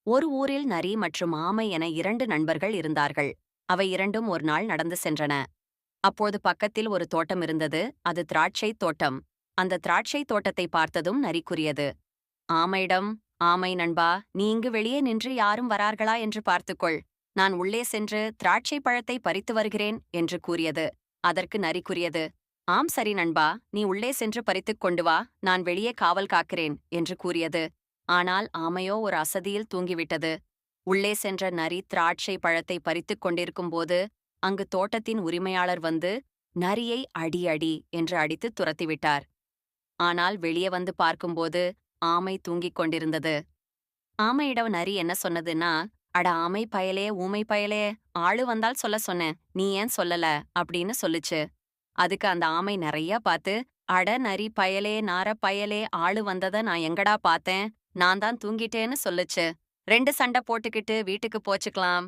ஒரு ஊரில் நரி மற்றும் ஆமை என இரண்டு நண்பர்கள் இருந்தார்கள். அவை இரண்டும் ஒரு நாள் நடந்து சென்றன. அப்போது பக்கத்தில் ஒரு தோட்டம் இருந்தது. அது திராட்சை தோட்டம். அந்த திராட்சை தோட்டத்தை பார்த்ததும் நரி கூறியது ஆமையிடம், ஆமை நண்பா, நீ இங்கு வெளியே நின்று யாரும் வரார்களா என்று பார்த்துக்கொள். நான் உள்ளே சென்று திராட்சை பழத்தை பறித்து வருகிறேன் என்று கூறியது. அதற்கு நரி கூறியது ஆம் சரி நண்பா, நீ உள்ளே சென்று பறித்துக் கொண்டு வா, நான் வெளியே காவல் காக்கிறேன் என்று கூறியது. ஆனால் ஆமையோ ஒரு அசதியில் தூங்கிவிட்டது. உள்ளே சென்ற நரி திராட்சை பழத்தை பறித்துக் கொண்டிருக்கும்போது அங்கு தோட்டத்தின் உரிமையாளர் வந்து நரியை அடி அடி என்று அடித்து துரத்திவிட்டார். ஆனால் வெளியே வந்து பார்க்கும்போது ஆமை தூங்கிக் கொண்டிருந்தது. ஆமையிடம் நரி என்ன சொன்னதுன்னா, அட ஆமை பயலே, ஊமை பயலே, ஆளு வந்தால் சொல்ல சொன்னேன், நீ ஏன் சொல்லல அப்படின்னு சொல்லுச்சு. அதுக்கு அந்த ஆமை நெறைய பார்த்து, அட நரி பயலே, நார பயலே, ஆளு வந்தத நான் எங்கடா பார்த்தேன், நான் தான் தூங்கிட்டேன்னு சொல்லுச்சு. 2 சண்டை போட்டுக்கிட்டு வீட்டுக்கு போச்சுக்கலாம்.